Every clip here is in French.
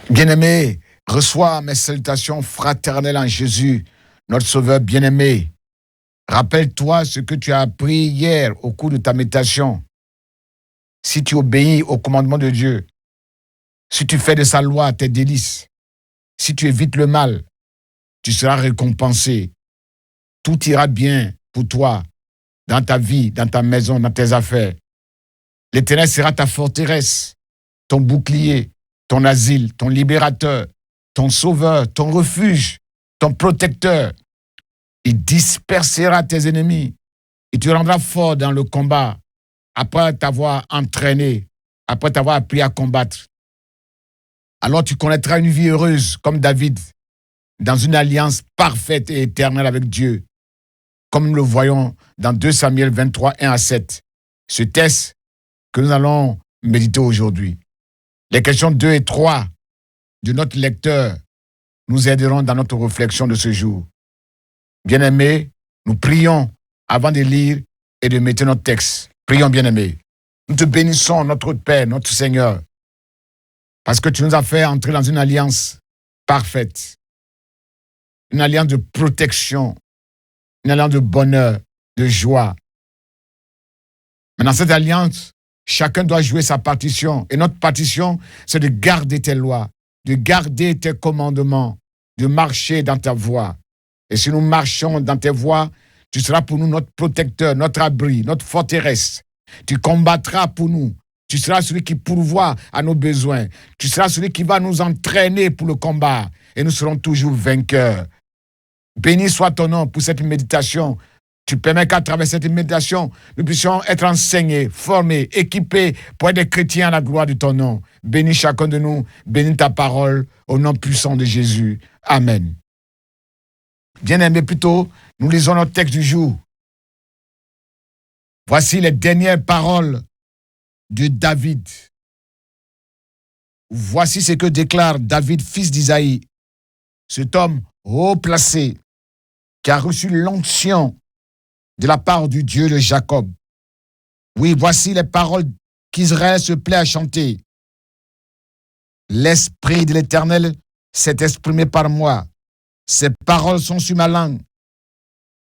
Bien-aimé, reçois mes salutations fraternelles en Jésus, notre Sauveur bien-aimé. Rappelle-toi ce que tu as appris hier au cours de ta méditation. Si tu obéis au commandement de Dieu, si tu fais de sa loi tes délices, si tu évites le mal, tu seras récompensé. Tout ira bien pour toi, dans ta vie, dans ta maison, dans tes affaires. L'Éternel sera ta forteresse, ton bouclier, ton asile, ton libérateur, ton sauveur, ton refuge, ton protecteur. Il dispersera tes ennemis et tu rendras fort dans le combat après t'avoir entraîné, après t'avoir appris à combattre. Alors tu connaîtras une vie heureuse comme David, dans une alliance parfaite et éternelle avec Dieu, comme nous le voyons dans 2 Samuel 23, 1 à 7. Ce texte que nous allons méditer aujourd'hui. Les questions 2 et 3 de notre lecteur nous aideront dans notre réflexion de ce jour. Bien-aimés, nous prions avant de lire et de mettre notre texte. Prions, bien-aimés. Nous te bénissons, notre Père, notre Seigneur, parce que tu nous as fait entrer dans une alliance parfaite, une alliance de protection, une alliance de bonheur, de joie. Mais dans cette alliance, chacun doit jouer sa partition. Et notre partition, c'est de garder tes lois, de garder tes commandements, de marcher dans ta voie. Et si nous marchons dans tes voies, tu seras pour nous notre protecteur, notre abri, notre forteresse. Tu combattras pour nous. Tu seras celui qui pourvoit à nos besoins. Tu seras celui qui va nous entraîner pour le combat. Et nous serons toujours vainqueurs. Béni soit ton nom pour cette méditation. Tu permets qu'à travers cette méditation, nous puissions être enseignés, formés, équipés pour être des chrétiens à la gloire de ton nom. Bénis chacun de nous. Bénis ta parole au nom puissant de Jésus. Amen. Bien-aimés, plutôt, nous lisons notre texte du jour. Voici les dernières paroles de David. Voici ce que déclare David, fils d'Isaïe, cet homme haut placé qui a reçu l'onction de la part du Dieu de Jacob. Oui, voici les paroles qu'Israël se plaît à chanter. L'Esprit de l'Éternel s'est exprimé par moi. Ces paroles sont sur ma langue.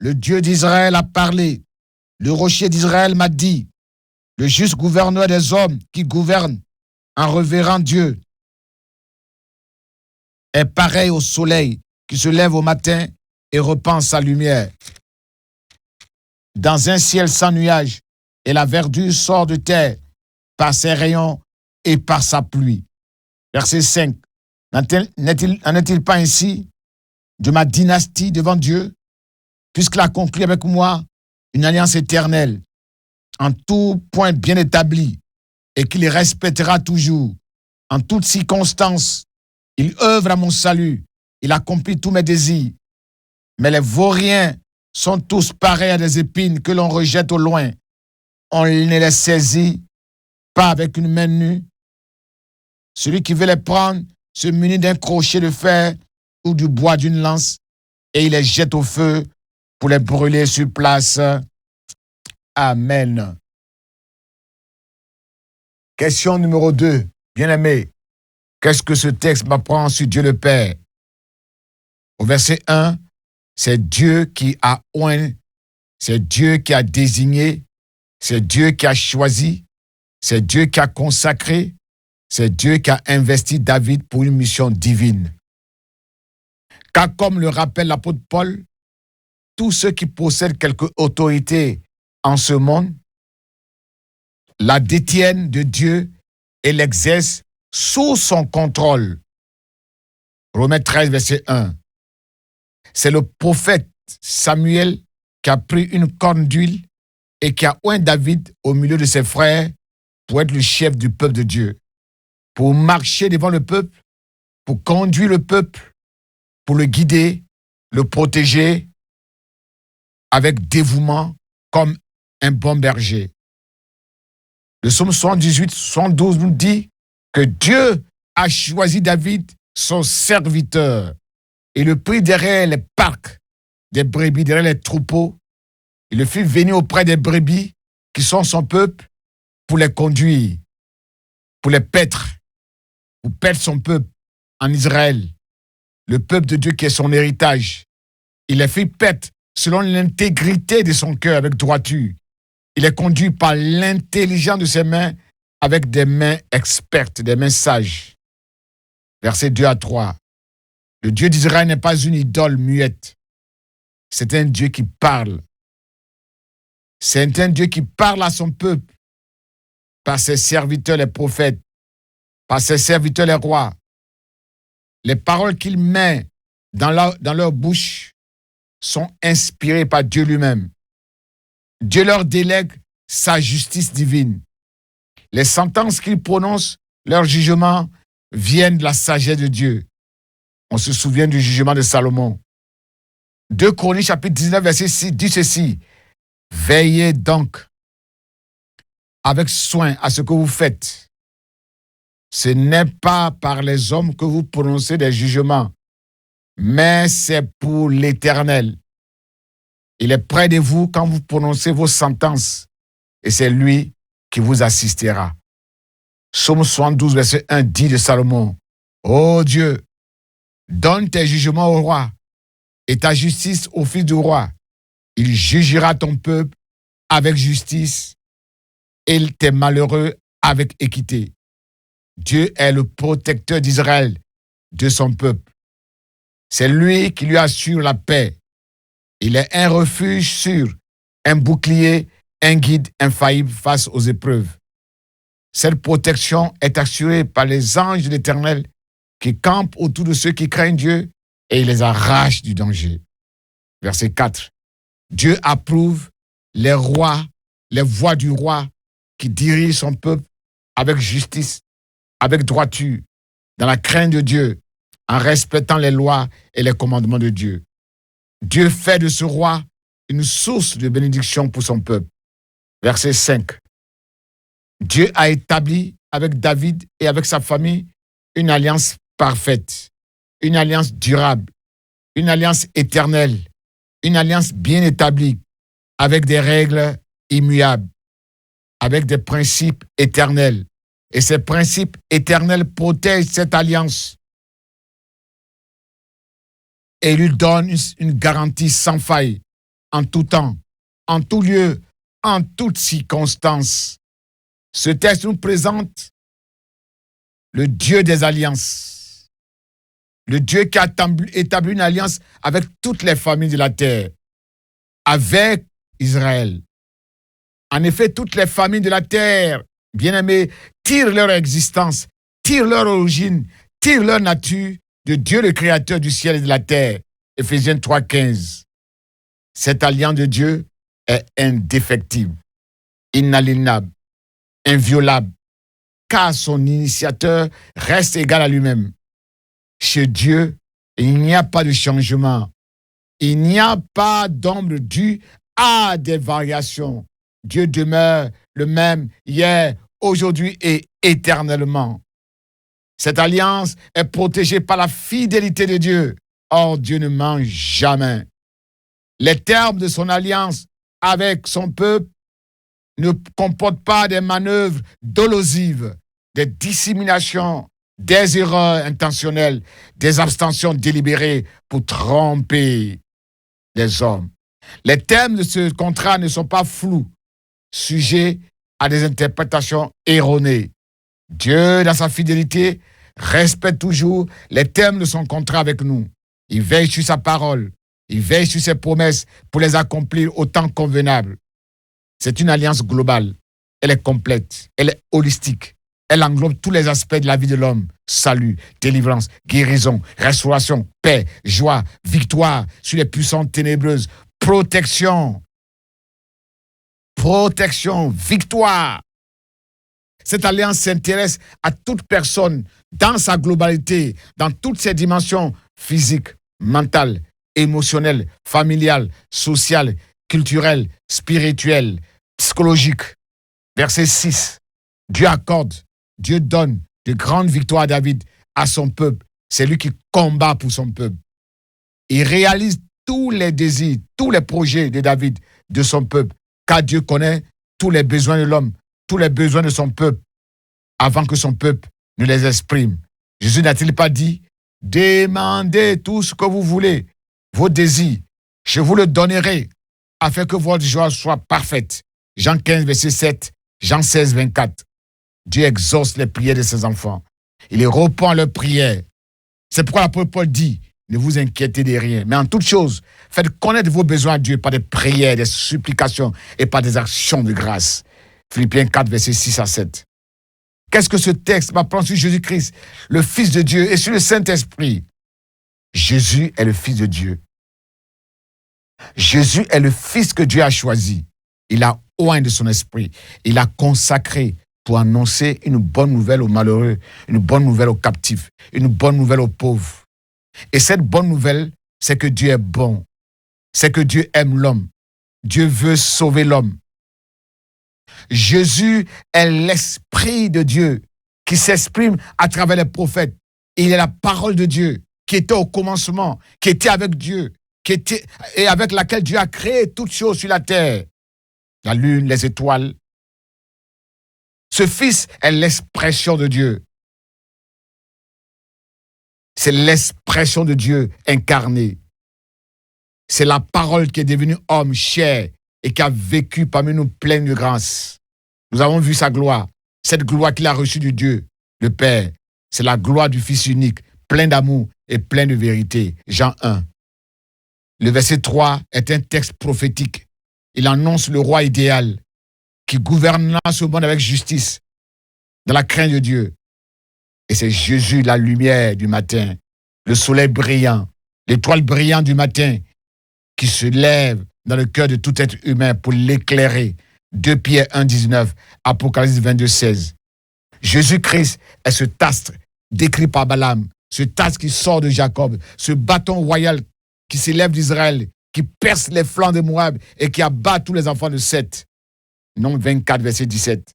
Le Dieu d'Israël a parlé. Le rocher d'Israël m'a dit. Le juste gouverneur des hommes qui gouverne en révérant Dieu est pareil au soleil qui se lève au matin et repense sa lumière. Dans un ciel sans nuages, et la verdure sort de terre par ses rayons et par sa pluie. Verset 5. N'en est-il pas ainsi de ma dynastie devant Dieu, puisqu'il a conclu avec moi une alliance éternelle, en tout point bien établie, et qu'il les respectera toujours. En toutes circonstances, il œuvre à mon salut, il accomplit tous mes désirs. Mais les vauriens sont tous pareils à des épines que l'on rejette au loin. On ne les saisit pas avec une main nue. Celui qui veut les prendre se munit d'un crochet de fer ou du bois d'une lance et il les jette au feu pour les brûler sur place. Amen. Question numéro 2. Bien-aimé, qu'est-ce que ce texte m'apprend sur Dieu le Père? Au verset 1, c'est Dieu qui a oint, c'est Dieu qui a désigné, c'est Dieu qui a choisi, c'est Dieu qui a consacré, c'est Dieu qui a investi David pour une mission divine. Car comme le rappelle l'apôtre Paul, tous ceux qui possèdent quelque autorité en ce monde la détiennent de Dieu et l'exercent sous son contrôle. Romains 13, verset 1. C'est le prophète Samuel qui a pris une corne d'huile et qui a oint David au milieu de ses frères pour être le chef du peuple de Dieu, pour marcher devant le peuple, pour conduire le peuple, pour le guider, le protéger avec dévouement comme un bon berger. Le psaume 78, 72 nous dit que Dieu a choisi David, son serviteur, et le prit derrière les parcs des brebis, derrière les troupeaux. Il le fit venir auprès des brebis qui sont son peuple pour les conduire, pour les paître, pour paître son peuple, en Israël, le peuple de Dieu qui est son héritage. Il les fait paître selon l'intégrité de son cœur avec droiture. Il est conduit par l'intelligence de ses mains avec des mains expertes, des mains sages. Versets 2 à 3. Le Dieu d'Israël n'est pas une idole muette. C'est un Dieu qui parle. C'est un Dieu qui parle à son peuple par ses serviteurs les prophètes, par ses serviteurs les rois. Les paroles qu'il met dans leur bouche sont inspirées par Dieu lui-même. Dieu leur délègue sa justice divine. Les sentences qu'il prononce, leurs jugements, viennent de la sagesse de Dieu. On se souvient du jugement de Salomon. 2 Chroniques chapitre 19 verset 6 dit ceci. Veillez donc avec soin à ce que vous faites. Ce n'est pas par les hommes que vous prononcez des jugements, mais c'est pour l'Éternel. Il est près de vous quand vous prononcez vos sentences, et c'est lui qui vous assistera. Psaume 72, verset 1 dit de Salomon, « Ô Dieu, donne tes jugements au roi et ta justice au fils du roi. Il jugera ton peuple avec justice et tes malheureux avec équité. » Dieu est le protecteur d'Israël, de son peuple. C'est lui qui lui assure la paix. Il est un refuge sûr, un bouclier, un guide infaillible face aux épreuves. Cette protection est assurée par les anges de l'Éternel qui campent autour de ceux qui craignent Dieu et il les arrache du danger. Verset 4. Dieu approuve les voies du roi qui dirige son peuple avec justice, avec droiture, dans la crainte de Dieu, en respectant les lois et les commandements de Dieu. Dieu fait de ce roi une source de bénédiction pour son peuple. Verset 5. Dieu a établi avec David et avec sa famille une alliance parfaite, une alliance durable, une alliance éternelle, une alliance bien établie, avec des règles immuables, avec des principes éternels. Et ces principes éternels protègent cette alliance et lui donnent une garantie sans faille, en tout temps, en tout lieu, en toutes circonstances. Ce texte nous présente le Dieu des alliances, le Dieu qui a établi une alliance avec toutes les familles de la terre, avec Israël. En effet, toutes les familles de la terre, bien-aimés, tirent leur existence, tirent leur origine, tirent leur nature de Dieu le Créateur du ciel et de la terre. Éphésiens 3,15. Cette alliance de Dieu est indéfectible, inaliénable, inviolable, car son initiateur reste égal à lui-même. Chez Dieu, il n'y a pas de changement. Il n'y a pas d'ombre due à des variations. Dieu demeure le même hier, aujourd'hui et éternellement. Cette alliance est protégée par la fidélité de Dieu. Or, Dieu ne ment jamais. Les termes de son alliance avec son peuple ne comportent pas des manœuvres dolosives, des dissimulations, des erreurs intentionnelles, des abstentions délibérées pour tromper les hommes. Les termes de ce contrat ne sont pas flous, sujets à des interprétations erronées. Dieu, dans sa fidélité, respecte toujours les termes de son contrat avec nous. Il veille sur sa parole, il veille sur ses promesses pour les accomplir au temps convenable. C'est une alliance globale. Elle est complète, elle est holistique. Elle englobe tous les aspects de la vie de l'homme. Salut, délivrance, guérison, restauration, paix, joie, victoire sur les puissances ténébreuses, protection, victoire. Cette alliance s'intéresse à toute personne dans sa globalité, dans toutes ses dimensions physiques, mentales, émotionnelles, familiales, sociales, culturelles, spirituelles, psychologiques. Verset 6. Dieu donne de grandes victoires à David, à son peuple. C'est lui qui combat pour son peuple. Il réalise tous les désirs, tous les projets de David, de son peuple, car Dieu connaît tous les besoins de l'homme, tous les besoins de son peuple, avant que son peuple ne les exprime. Jésus n'a-t-il pas dit Demandez tout ce que vous voulez, vos désirs. Je vous le donnerai afin que votre joie soit parfaite. Jean 15, verset 7, Jean 16, 24. Dieu exauce les prières de ses enfants. Il répond à leurs prières. C'est pourquoi l'apôtre Paul dit, ne vous inquiétez de rien, mais en toute chose, faites connaître vos besoins à Dieu par des prières, des supplications et par des actions de grâce. Philippiens 4, verset 6 à 7. Qu'est-ce que ce texte m'apprend sur Jésus-Christ, le Fils de Dieu, et sur le Saint-Esprit? Jésus est le Fils de Dieu. Jésus est le Fils que Dieu a choisi. Il a oint de son esprit. Il a consacré pour annoncer une bonne nouvelle aux malheureux, une bonne nouvelle aux captifs, une bonne nouvelle aux pauvres. Et cette bonne nouvelle, c'est que Dieu est bon. C'est que Dieu aime l'homme. Dieu veut sauver l'homme. Jésus est l'Esprit de Dieu qui s'exprime à travers les prophètes. Il est la parole de Dieu qui était au commencement, qui était avec Dieu, et avec laquelle Dieu a créé toutes choses sur la terre. La lune, les étoiles. Ce Fils est l'expression de Dieu. C'est l'expression de Dieu incarnée. C'est la parole qui est devenue homme, chair, et qui a vécu parmi nous pleine de grâce. Nous avons vu sa gloire. Cette gloire qu'il a reçue de Dieu, le Père. C'est la gloire du Fils unique, plein d'amour et plein de vérité. Jean 1. Le verset 3 est un texte prophétique. Il annonce le roi idéal qui gouvernera ce monde avec justice, dans la crainte de Dieu. Et c'est Jésus, la lumière du matin, le soleil brillant, l'étoile brillante du matin qui se lève dans le cœur de tout être humain pour l'éclairer. 2 Pierre 1, 19, Apocalypse 22, 16. Jésus-Christ est ce astre décrit par Balaam, ce astre qui sort de Jacob, ce bâton royal qui s'élève d'Israël, qui perce les flancs de Moab et qui abat tous les enfants de Seth. Nombre 24, verset 17.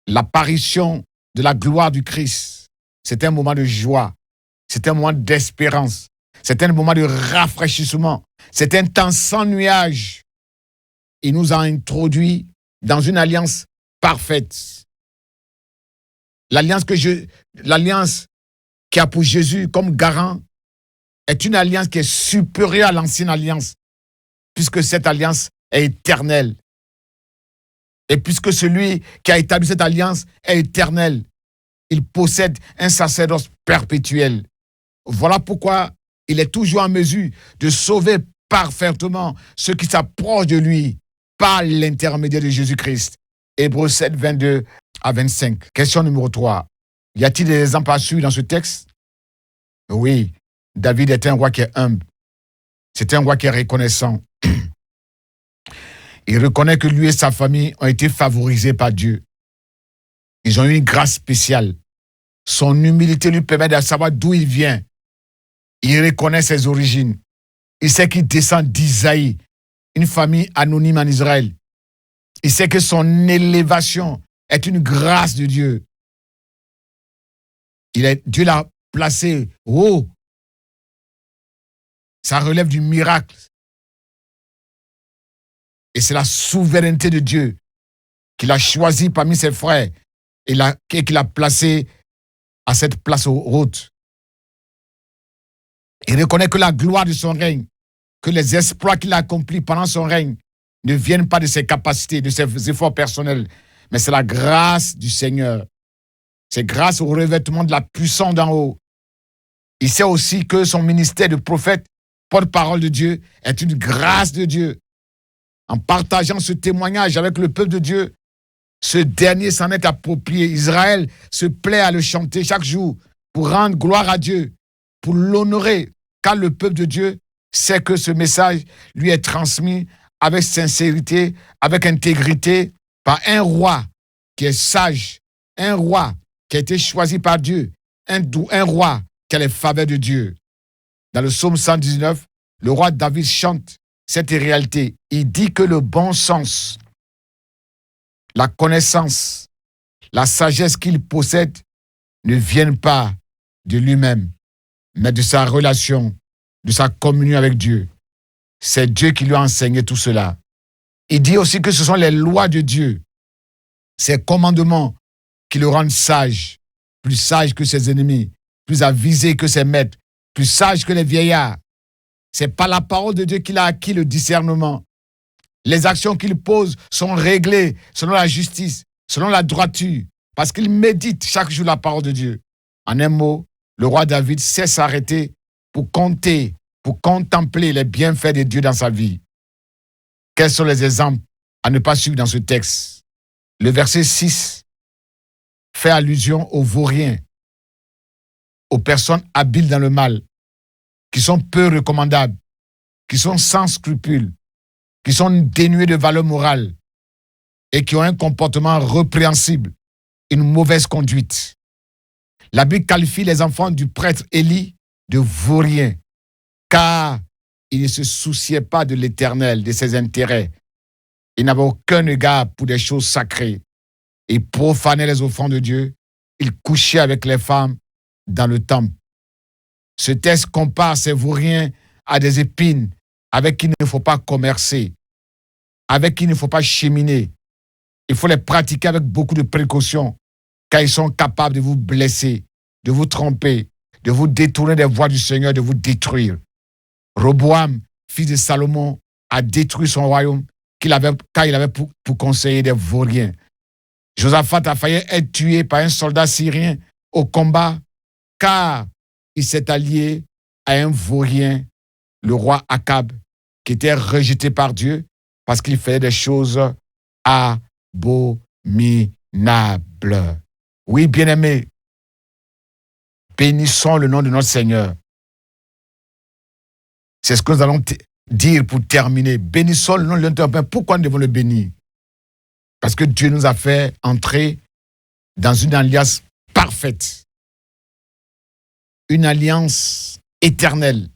L'apparition de la gloire du Christ, c'est un moment de joie, c'est un moment d'espérance, c'est un moment de rafraîchissement, c'est un temps sans nuage. Il nous a introduits dans une alliance parfaite. L'alliance qui a pour Jésus comme garant est une alliance qui est supérieure à l'ancienne alliance, puisque cette alliance est éternelle. Et puisque celui qui a établi cette alliance est éternel, il possède un sacerdoce perpétuel. Voilà pourquoi il est toujours en mesure de sauver parfaitement ceux qui s'approchent de lui par l'intermédiaire de Jésus-Christ. Hébreux 7, 22 à 25. Question numéro 3. Y a-t-il des exemples à suivre dans ce texte? Oui, David est un roi qui est humble. C'est un roi qui est reconnaissant. Il reconnaît que lui et sa famille ont été favorisés par Dieu. Ils ont eu une grâce spéciale. Son humilité lui permet de savoir d'où il vient. Il reconnaît ses origines. Il sait qu'il descend d'Isaïe, une famille anonyme en Israël. Il sait que son élévation est une grâce de Dieu. Dieu l'a placé haut. Ça relève du miracle. Et c'est la souveraineté de Dieu qu'il a choisi parmi ses frères et qu'il a placé à cette place haute. Il reconnaît que la gloire de son règne, que les exploits qu'il a accomplis pendant son règne ne viennent pas de ses capacités, de ses efforts personnels, mais c'est la grâce du Seigneur. C'est grâce au revêtement de la puissance d'en haut. Il sait aussi que son ministère de prophète, porte-parole de Dieu, est une grâce de Dieu. En partageant ce témoignage avec le peuple de Dieu, ce dernier s'en est approprié. Israël se plaît à le chanter chaque jour pour rendre gloire à Dieu, pour l'honorer, car le peuple de Dieu sait que ce message lui est transmis avec sincérité, avec intégrité, par un roi qui est sage, un roi qui a été choisi par Dieu, un roi qui a les faveurs de Dieu. Dans le psaume 119, le roi David chante cette réalité. Il dit que le bon sens, la connaissance, la sagesse qu'il possède ne viennent pas de lui-même, mais de sa relation, de sa communion avec Dieu. C'est Dieu qui lui a enseigné tout cela. Il dit aussi que ce sont les lois de Dieu, ses commandements qui le rendent sage. plus sage que ses ennemis, plus avisé que ses maîtres, plus sage que les vieillards. C'est par la parole de Dieu qu'il a acquis le discernement. Les actions qu'il pose sont réglées selon la justice, selon la droiture, parce qu'il médite chaque jour la parole de Dieu. En un mot, le roi David sait s'arrêter pour compter, pour contempler les bienfaits de Dieu dans sa vie. Quels sont les exemples à ne pas suivre dans ce texte? Le verset 6 fait allusion aux vauriens, aux personnes habiles dans le mal, qui sont peu recommandables, qui sont sans scrupules, qui sont dénués de valeur morale et qui ont un comportement répréhensible, une mauvaise conduite. La Bible qualifie les enfants du prêtre Élie de vauriens, car ils ne se souciaient pas de l'Éternel, de ses intérêts. Ils n'avaient aucun égard pour des choses sacrées. Ils profanaient les offrandes de Dieu. Ils couchaient avec les femmes dans le temple. Ce texte compare ces vauriens à des épines avec qui il ne faut pas commercer, avec qui il ne faut pas cheminer. Il faut les pratiquer avec beaucoup de précaution, car ils sont capables de vous blesser, de vous tromper, de vous détourner des voies du Seigneur, de vous détruire. Roboam, fils de Salomon, a détruit son royaume car il avait pour conseiller des vauriens. Josaphat a failli être tué par un soldat syrien au combat car il s'est allié à un vaurien, le roi Akab, qui était rejeté par Dieu parce qu'il faisait des choses abominables. Oui, bien-aimés, bénissons le nom de notre Seigneur. C'est ce que nous allons dire pour terminer. Bénissons le nom de notre Père. Pourquoi nous devons le bénir? Parce que Dieu nous a fait entrer dans une alliance parfaite. Une alliance éternelle.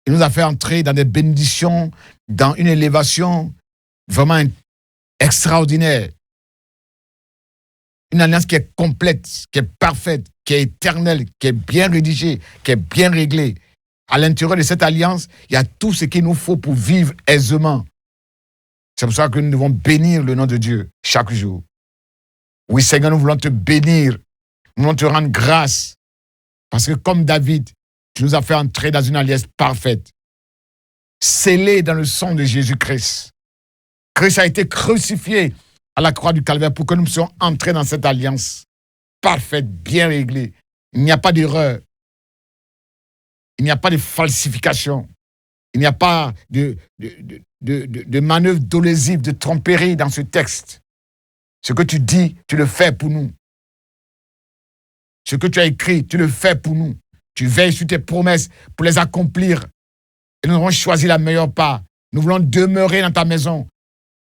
Il nous a fait entrer dans des bénédictions, dans une élévation vraiment extraordinaire. Une alliance qui est complète, qui est parfaite, qui est éternelle, qui est bien rédigée, qui est bien réglée. À l'intérieur de cette alliance, il y a tout ce qu'il nous faut pour vivre aisément. C'est pour ça que nous devons bénir le nom de Dieu chaque jour. Oui, Seigneur, nous voulons te bénir. Nous voulons te rendre grâce. Parce que comme David, tu nous as fait entrer dans une alliance parfaite, scellée dans le sang de Jésus-Christ. Christ a été crucifié à la croix du Calvaire pour que nous puissions entrer dans cette alliance parfaite, bien réglée. Il n'y a pas d'erreur. Il n'y a pas de falsification. Il n'y a pas de manœuvre dolosive, de tromperie dans ce texte. Ce que tu dis, tu le fais pour nous. Ce que tu as écrit, tu le fais pour nous. Tu veilles sur tes promesses pour les accomplir. Et nous avons choisi la meilleure part. Nous voulons demeurer dans ta maison.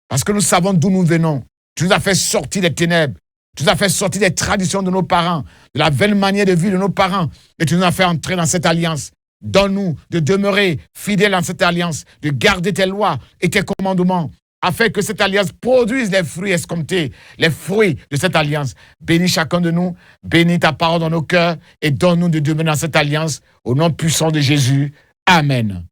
Parce que nous savons d'où nous venons. Tu nous as fait sortir des ténèbres. Tu nous as fait sortir des traditions de nos parents, de la vaine manière de vivre de nos parents. Et tu nous as fait entrer dans cette alliance. Donne-nous de demeurer fidèles dans cette alliance, de garder tes lois et tes commandements, afin que cette alliance produise les fruits escomptés, les fruits de cette alliance. Bénis chacun de nous, bénis ta parole dans nos cœurs et donne-nous de demeurer dans cette alliance. Au nom puissant de Jésus. Amen.